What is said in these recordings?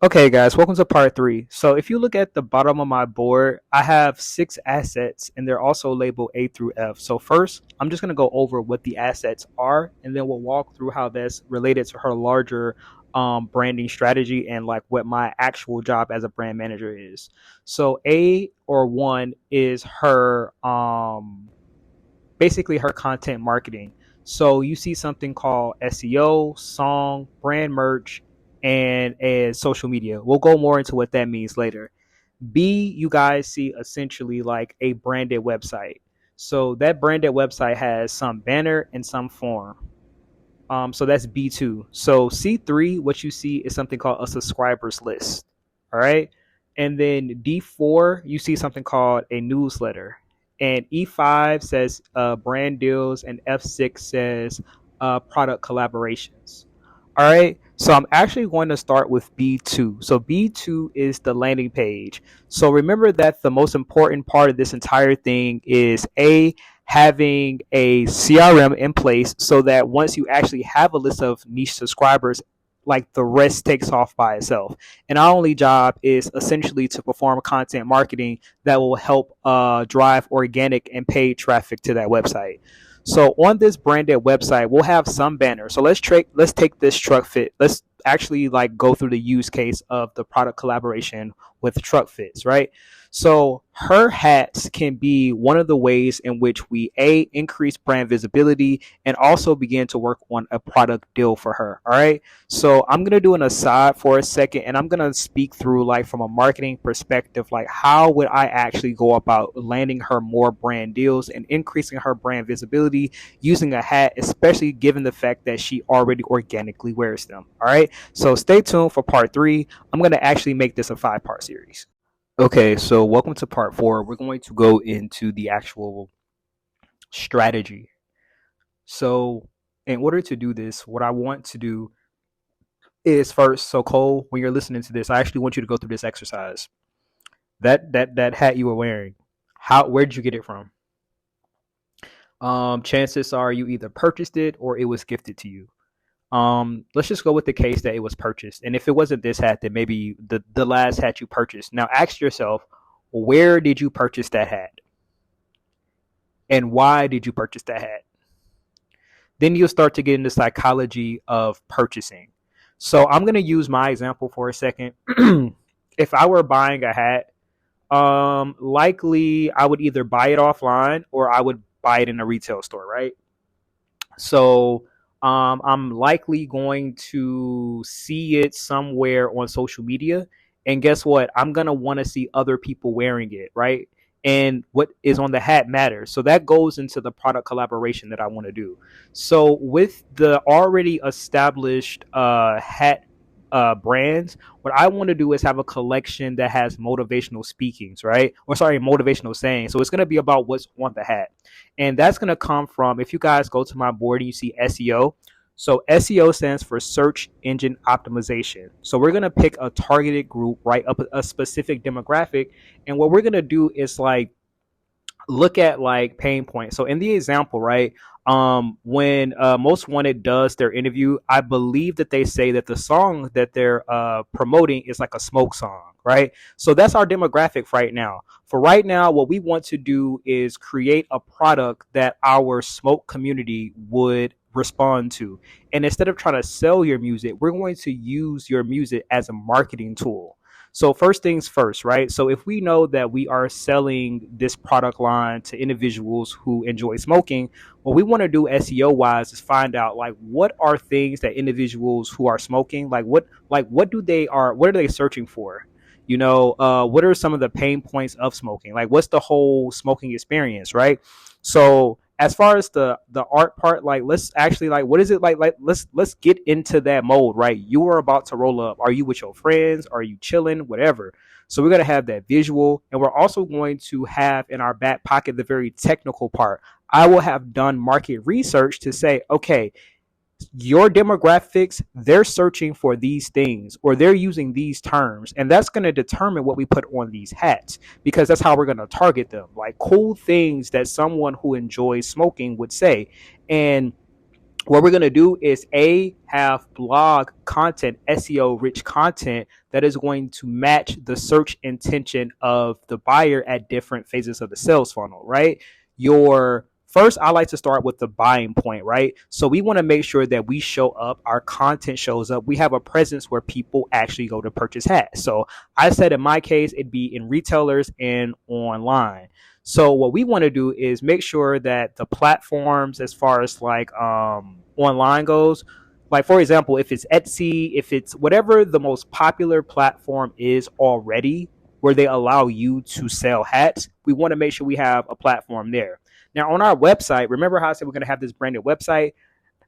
Okay, guys, welcome to part three. So, if you look at the bottom of my board, I have six assets and they're also labeled A through F. So, first, I'm just going to go over what the assets are and then we'll walk through how that's related to her larger branding strategy and like what my actual job as a brand manager is. So, A or one is her basically her content marketing. So you see something called SEO, song, brand merch, and social media. We'll go more into what that means later. B, you guys see essentially like a branded website. So that branded website has some banner and some form. So that's B2. So C3, what you see is something called a subscribers list. All right. And then D4, you see something called a newsletter. And E5 says brand deals, and F6 says product collaborations. All right. So I'm actually going to start with B2. So B2 is the landing page. So remember that the most important part of this entire thing is having a CRM in place so that once you actually have a list of niche subscribers, like the rest takes off by itself. And our only job is essentially to perform content marketing that will help drive organic and paid traffic to that website. So on this branded website, we'll have some banners. So let's take this truck fit. Let's actually like go through the use case of the product collaboration with truck fits, right? So her hats can be one of the ways in which we increase brand visibility and also begin to work on a product deal for her. All right. So I'm gonna do an aside for a second and I'm gonna speak through like from a marketing perspective, like how would I actually go about landing her more brand deals and increasing her brand visibility using a hat, especially given the fact that she already organically wears them. All right. So stay tuned for part three. I'm gonna actually make this a 5-part series. Okay, so welcome to part four. We're going to go into the actual strategy. So, in order to do this, what I want to do is first, so Cole, when you're listening to this, I actually want you to go through this exercise. That hat you were wearing, where did you get it from? Chances are you either purchased it or it was gifted to you. Let's just go with the case that it was purchased. And if it wasn't this hat, then maybe the last hat you purchased. Now ask yourself, where did you purchase that hat? And why did you purchase that hat? Then you'll start to get into psychology of purchasing. So I'm going to use my example for a second. If I were buying a hat, likely I would either buy it offline or I would buy it in a retail store, right? So I'm likely going to see it somewhere on social media. And guess what? I'm going to want to see other people wearing it, right? And what is on the hat matters. So that goes into the product collaboration that I want to do. So with the already established hat brands, what I want to do is have a collection that has motivational speakings, right? Or sorry, motivational sayings. So it's going to be about what's on the hat. And that's going to come from, if you guys go to my board and you see SEO. So SEO stands for search engine optimization. So we're going to pick a targeted group, right? A specific demographic. And what we're going to do is like look at like pain points. So in the example, right, when Most Wanted does their interview, I believe that they say that the song that they're promoting is like a smoke song, right? So that's our demographic right now. For right now, what we want to do is create a product that our smoke community would respond to. And instead of trying to sell your music, we're going to use your music as a marketing tool. So first things first, right? So if we know that we are selling this product line to individuals who enjoy smoking, what we want to do SEO wise is find out like what are things that individuals who are smoking, what are they searching for? What are some of the pain points of smoking? Like what's the whole smoking experience, right? So as far as the art part, like let's actually like what is it like let's get into that mode, right? You are about to roll up. Are you with your friends? Are you chilling? Whatever. So we're gonna have that visual, and we're also going to have in our back pocket the very technical part. I will have done market research to say, okay, your demographics, they're searching for these things or they're using these terms, and that's going to determine what we put on these hats, because that's how we're going to target them, like cool things that someone who enjoys smoking would say. And what we're going to do is have blog content, SEO rich content that is going to match the search intention of the buyer at different phases of the sales funnel, right? Your first, I like to start with the buying point, right? So we want to make sure that we show up, our content shows up, we have a presence where people actually go to purchase hats. So I said in my case, it'd be in retailers and online. So what we want to do is make sure that the platforms, as far as like online goes, like for example, if it's Etsy, if it's whatever the most popular platform is already, where they allow you to sell hats, we want to make sure we have a platform there. Now on our website, remember how I said we're going to have this branded website?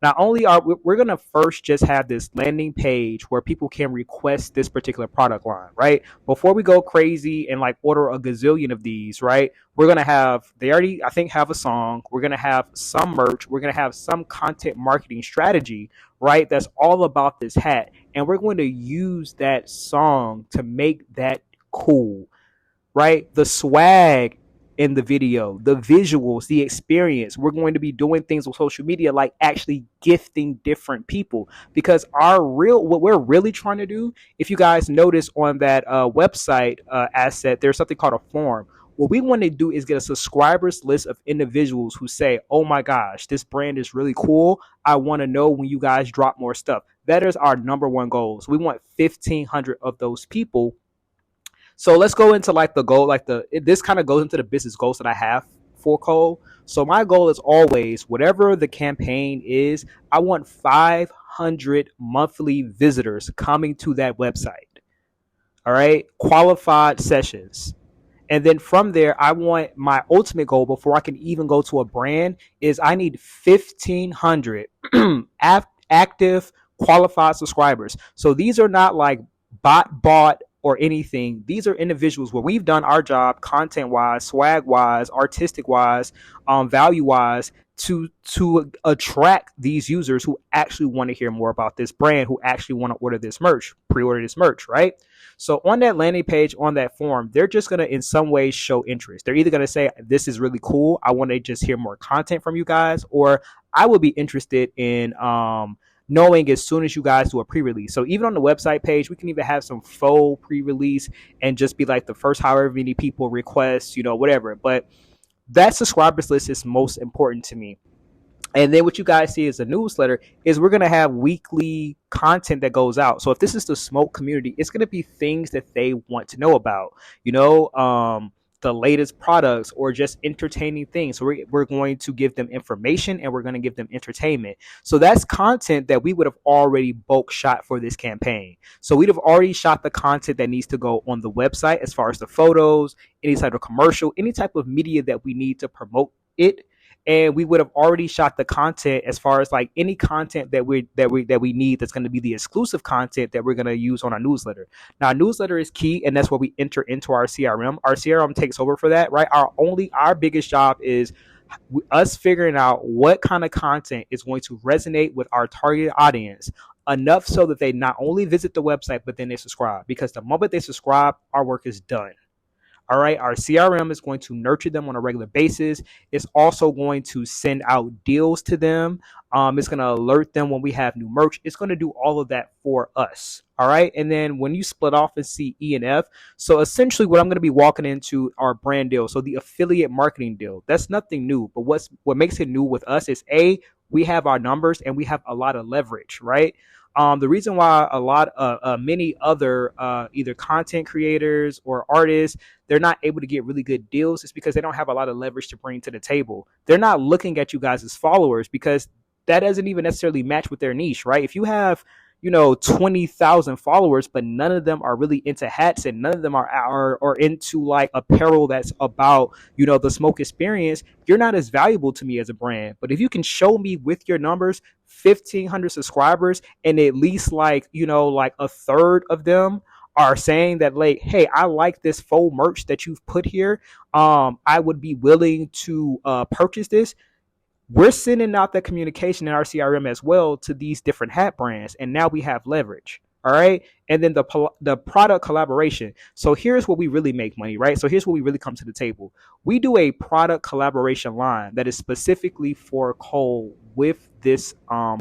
Not only are we're going to first just have this landing page where people can request this particular product line, right? Before we go crazy and like order a gazillion of these, right? We're going to have, they already, I think, have a song. We're going to have some merch. We're going to have some content marketing strategy, right? That's all about this hat. And we're going to use that song to make that cool, right? The swag in the video, the visuals, the experience. We're going to be doing things with social media like actually gifting different people, because what we're really trying to do, if you guys notice on that website asset, there's something called a form. What we want to do is get a subscribers list of individuals who say, oh my gosh, this brand is really cool. I want to know when you guys drop more stuff. That is our number one goal. So we want 1,500 of those people. So let's go into like the goal, like this kind of goes into the business goals that I have for Cole. So my goal is always, whatever the campaign is, I want 500 monthly visitors coming to that website. All right, qualified sessions. And then from there, I want my ultimate goal before I can even go to a brand is I need 1,500 active qualified subscribers. So these are not like bought or anything. These are individuals where we've done our job content wise, swag wise, artistic wise, value wise, to attract these users who actually want to hear more about this brand, who actually want to order this merch, pre-order this merch, right? So on that landing page, on that form, they're just going to in some way show interest. They're either going to say, this is really cool, I want to just hear more content from you guys, or I would be interested in knowing as soon as you guys do a pre-release. So even on the website page, we can even have some faux pre-release and just be like the first however many people request, whatever. But that subscribers list is most important to me. And then what you guys see as a newsletter is we're going to have weekly content that goes out. So if this is the smoke community, it's going to be things that they want to know about, the latest products or just entertaining things. So we're going to give them information and we're going to give them entertainment. So that's content that we would have already bulk shot for this campaign. So we'd have already shot the content that needs to go on the website as far as the photos, any type of commercial, any type of media that we need to promote it. And we would have already shot the content as far as like any content that we need that's going to be the exclusive content that we're going to use on our newsletter. Now, our newsletter is key, and that's what we enter into our CRM. Our CRM takes over for that, right? Our biggest job is us figuring out what kind of content is going to resonate with our target audience enough so that they not only visit the website, but then they subscribe. Because the moment they subscribe, our work is done. All right, our CRM is going to nurture them on a regular basis. It's also going to send out deals to them. It's going to alert them when we have new merch. It's going to do all of that for us. All right, and then when you split off and see E and F, so essentially what I'm going to be walking into are brand deals. So the affiliate marketing deal, that's nothing new. But what makes it new with us is we have our numbers and we have a lot of leverage, right? The reason why many other either content creators or artists, they're not able to get really good deals is because they don't have a lot of leverage to bring to the table. They're not looking at you guys as followers because that doesn't even necessarily match with their niche, right? If you have 20,000 followers, but none of them are really into hats and none of them are into like apparel that's about, the smoke experience, you're not as valuable to me as a brand. But if you can show me with your numbers, 1,500 subscribers, and at least like a third of them are saying that like, hey, I like this faux merch that you've put here. I would be willing to purchase this. We're sending out that communication in our CRM as well to these different hat brands, and now we have leverage. All right, and then the product collaboration. So here's where we really make money, right? So here's where we really come to the table. We do a product collaboration line that is specifically for Cole with this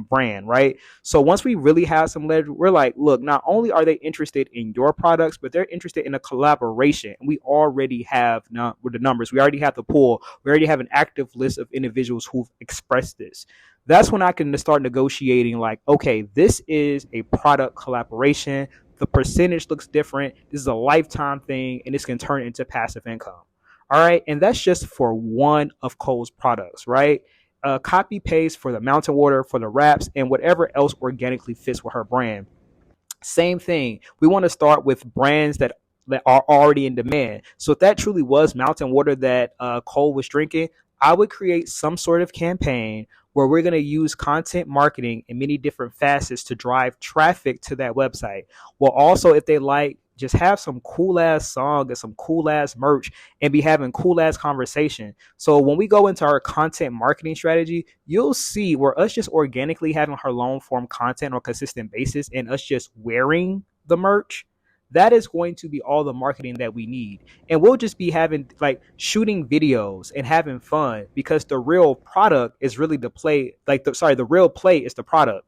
brand, right? So once we really have some leverage, we're like, look, not only are they interested in your products, but they're interested in a collaboration. And we already have, now with the numbers, we already have the pool, we already have an active list of individuals who've expressed this. That's when I can start negotiating, like, okay, this is a product collaboration. The percentage looks different. This is a lifetime thing, and this can turn into passive income. All right. And that's just for one of Cole's products, right? Copy paste for the mountain water, for the wraps, and whatever else organically fits with her brand. Same thing. We want to start with brands that are already in demand. So if that truly was mountain water that Cole was drinking, I would create some sort of campaign where we're going to use content marketing in many different facets to drive traffic to that website. Well, also, if they like, just have some cool ass song and some cool ass merch and be having cool ass conversation. So when we go into our content marketing strategy, you'll see where us just organically having her long form content on a consistent basis and us just wearing the merch, that is going to be all the marketing that we need. And we'll just be having like shooting videos and having fun, because the real product is really the play. Like the real play is the product.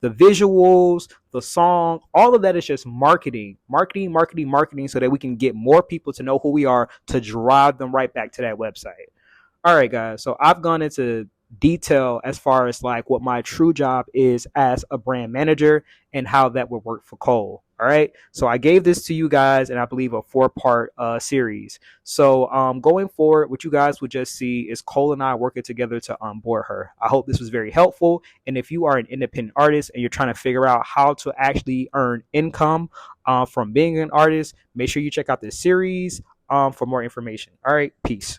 The visuals, the song, all of that is just marketing, marketing, marketing, marketing, so that we can get more people to know who we are, to drive them right back to that website. All right, guys. So I've gone into detail as far as like what my true job is as a brand manager and how that would work for Cole. All right. So I gave this to you guys, and I believe a 4-part series. So going forward, what you guys would just see is Cole and I working together to onboard her. I hope this was very helpful. And if you are an independent artist and you're trying to figure out how to actually earn income from being an artist, make sure you check out this series for more information. All right. Peace.